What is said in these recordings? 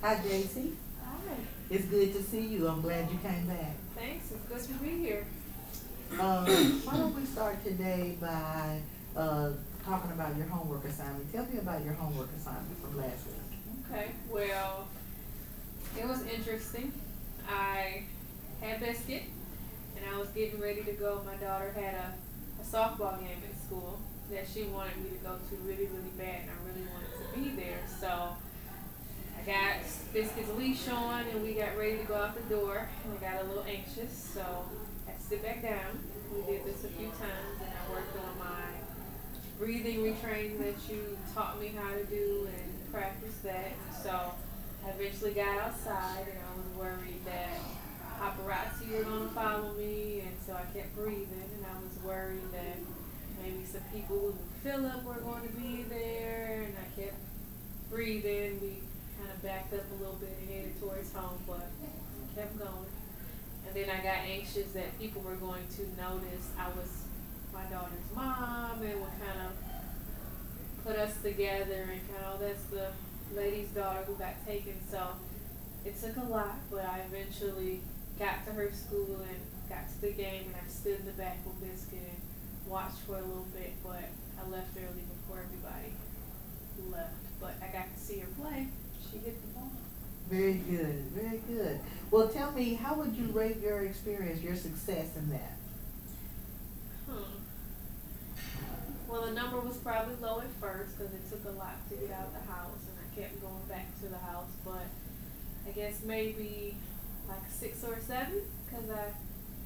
Hi, JC. Hi. It's good to see you. I'm glad you came back. Thanks. It's good to be here. Why don't we start today by uh, talking about your homework assignment? Tell me about your homework assignment from last week. Okay. Well, it was interesting. I had biscuit, and I was getting ready to go. My daughter had a softball game at school that she wanted me to go to really, really bad, and I really wanted to be there. So I got Biscuit's leash on, and we got ready to go out the door, and I got a little anxious, so I had to sit back down. We did this a few times, and I worked on my breathing retraining that you taught me how to do and practice that. So I eventually got outside, and I was worried that paparazzi were going to follow me, and so I kept breathing, and I was worried that maybe some people who knew Philip were going to be there, and I kept breathing. We kind of backed up a little bit and headed towards home, but kept going. And then I got anxious that people were going to notice I was my daughter's mom and would kind of put us together and kind of, oh, that's the lady's daughter who got taken. So it took a lot, but I eventually got to her school and got to the game, and I stood in the back with Biscuit and watched for a little bit, but I left early before everybody left. But I got to see her play. She hit the ball. Very good, very good. Well, tell me, how would you rate your experience, your success in that? Hmm. Well, the number was probably low at first because it took a lot to get out of the house, and I kept going back to the house. But I guess maybe like 6 or 7 because I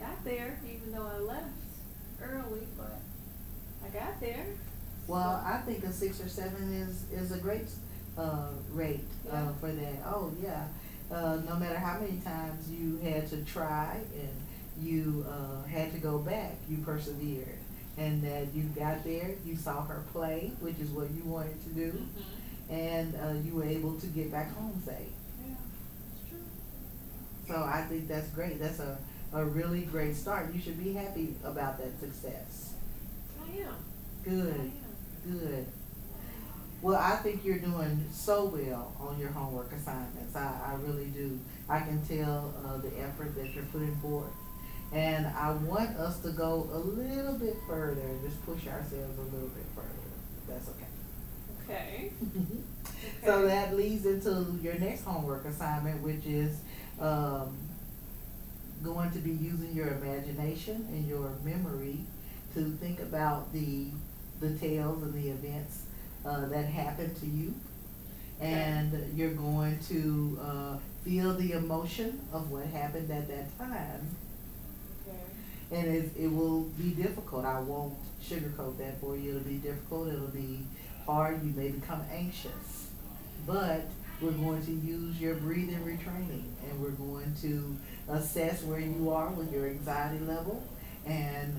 got there, even though I left early. But I got there. So Well, I think a 6 or 7 is a great rate yeah, for that. Oh yeah, no matter how many times you had to try and you had to go back, you persevered, and that you got there, you saw her play, which is what you wanted to do, and you were able to get back home safe. yeah, it's true. So I think that's great. That's a really great start. You should be happy about that success. I am. I Good, am. good. Well, I think you're doing so well on your homework assignments. I really do. I can tell the effort that you're putting forth. And I want us to go a little bit further, just push ourselves a little bit further, if that's Okay. okay. So Okay. that leads into your next homework assignment, which is um, going to be using your imagination and your memory to think about the tales and the events that happened to you, Okay. and you're going to feel the emotion of what happened at that time, Okay. and it will be difficult. I won't sugarcoat that for you. It'll be difficult. It'll be hard. You may become anxious, but we're going to use your breathing retraining, and we're going to assess where you are with your anxiety level, and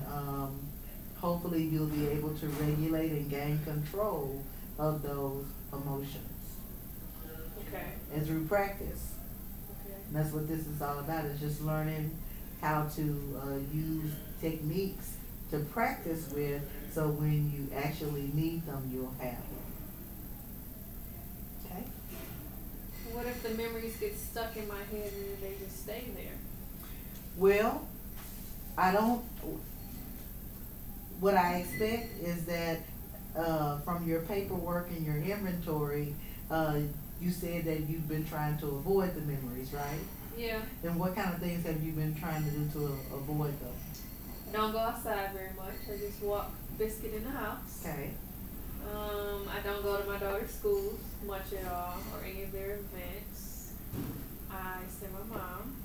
hopefully you'll be able to regulate and gain control of those emotions Okay. and through practice. Okay. And that's what this is all about, is just learning how to use techniques to practice with, so when you actually need them, you'll have them. Okay? What if the memories get stuck in my head and they just stay there? Well, I don't, what I expect is that from your paperwork and your inventory, you said that you've been trying to avoid the memories, right? Yeah. And what kind of things have you been trying to do to avoid them? I don't go outside very much. I just walk Biscuit in the house. Okay. I don't go to my daughter's schools much at all or any of their events. I see my mom.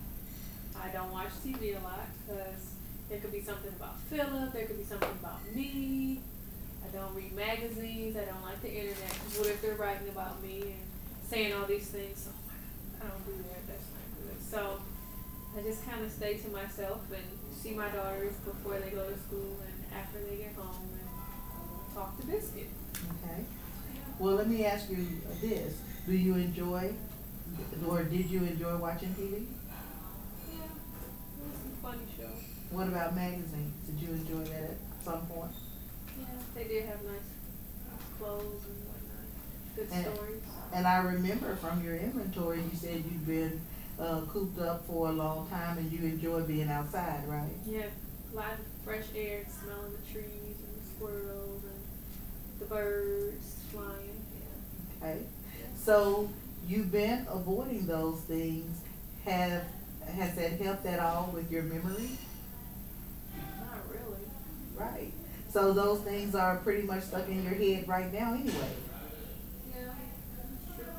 I don't watch TV a lot because there could be something about Philip. There could be something about me. I don't read magazines. I don't like the internet. 'Cause what if they're writing about me and saying all these things? So I don't do that. That's not good. So I just kind of stay to myself and see my daughters before they go to school and after they get home and talk to Biscuit. Okay. Well, let me ask you this. Do you enjoy, or did you enjoy watching TV? Yeah, it was some funny shows. What about magazines? Did you enjoy that at some point? Yeah, they did have nice clothes and whatnot. Good And, stories. and I remember from your inventory, you said you've been cooped up for a long time and you enjoy being outside, right? Yeah, a lot of fresh air, smelling the trees and the squirrels and the birds flying. Yeah. Okay. So you've been avoiding those things. Has that helped at all with your memory? Not really. Right. So those things are pretty much stuck in your head right now anyway. Yeah, that's true.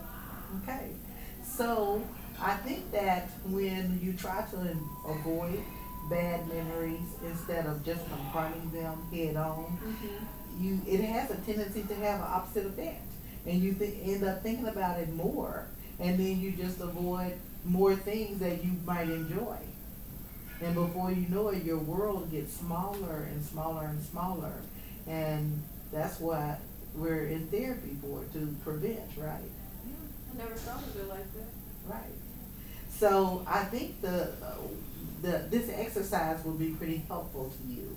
Okay. So I think that when you try to avoid bad memories instead of just confronting them head on, it has a tendency to have an opposite effect. And you end up thinking about it more, and then you just avoid more things that you might enjoy. And before you know it, your world gets smaller and smaller and smaller. And that's what we're in therapy for, to prevent, right? Yeah, I never thought of it like that. Right. So I think this exercise will be pretty helpful to you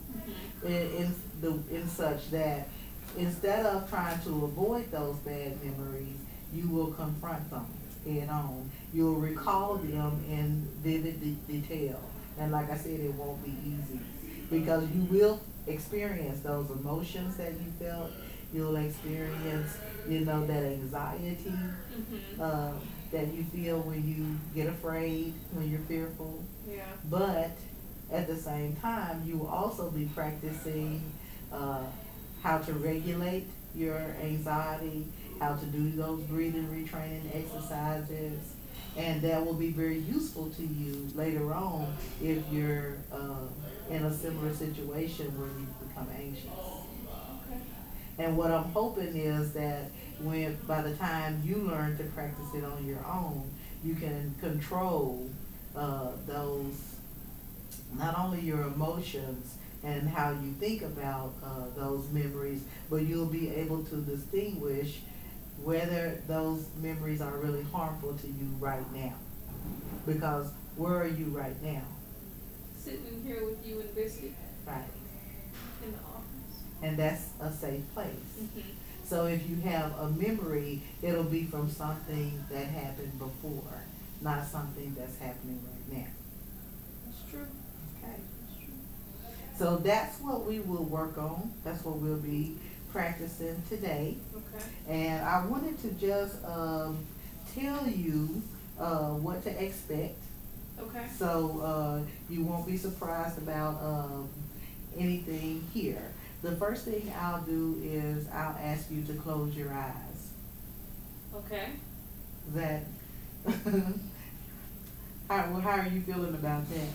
in such that instead of trying to avoid those bad memories, you will confront them head on. You'll recall them in vivid detail. And like I said, it won't be easy because you will experience those emotions that you felt. You'll experience, that anxiety that you feel when you get afraid, when you're fearful. Yeah. But at the same time, you will also be practicing how to regulate your anxiety, how to do those breathing retraining exercises, and that will be very useful to you later on if you're in a similar situation where you become anxious. Okay. And what I'm hoping is that by the time you learn to practice it on your own, you can control those, not only your emotions and how you think about those memories, but you'll be able to distinguish whether those memories are really harmful to you right now. Because where are you right now? Sitting here with you and Biscuit Right. in the office. And that's a safe place. So if you have a memory, it'll be from something that happened before, not something that's happening right now. That's true. Okay. That's true. So that's what we will work on. That's what we'll be practicing today. Okay. And I wanted to just tell you what to expect. Okay. So you won't be surprised about anything here. The first thing I'll do is I'll ask you to close your eyes. Okay. That how are you feeling about that?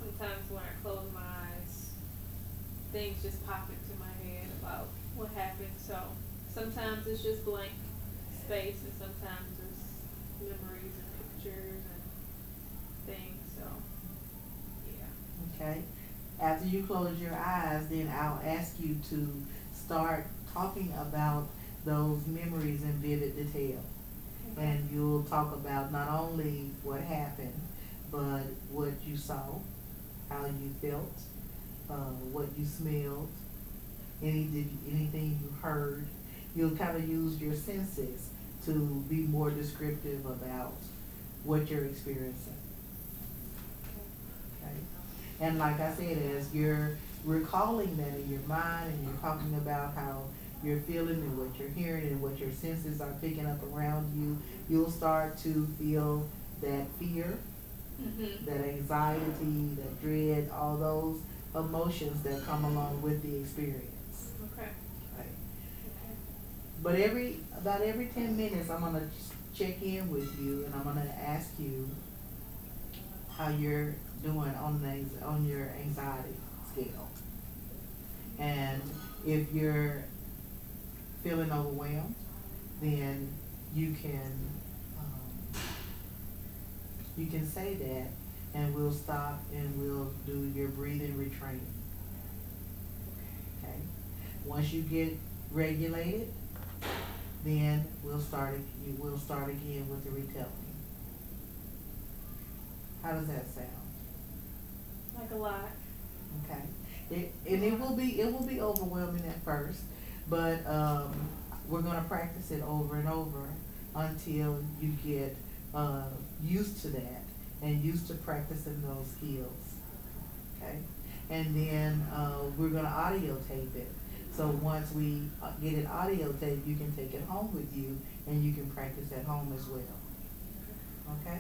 Sometimes when I close my eyes, things just pop into my head about what happened. So sometimes it's just blank space, and sometimes it's memories and pictures and things. So yeah. Okay. After you close your eyes, then I'll ask you to start talking about those memories in vivid detail. Okay. And you'll talk about not only what happened, but what you saw, how you felt, what you smelled, anything you heard. You'll kind of use your senses to be more descriptive about what you're experiencing. Okay? And like I said, as you're recalling that in your mind and you're talking about how you're feeling and what you're hearing and what your senses are picking up around you, you'll start to feel that fear, that anxiety, that dread, all those emotions that come along with the experience. Okay. Okay. Okay. But about every 10 minutes, I'm gonna check in with you and I'm gonna ask you how you're doing on your anxiety scale. And if you're feeling overwhelmed, then you can say that, and we'll stop and we'll do your breathing retraining. Okay. Once you get regulated, then we'll start again with the retelling. How does that sound? Like a lot. Okay. It will be overwhelming at first, but we're gonna practice it over and over until you get, used to that and used to practicing those skills, okay? And then, we're gonna audio tape it. So once we get it audio taped, you can take it home with you and you can practice at home as well, okay?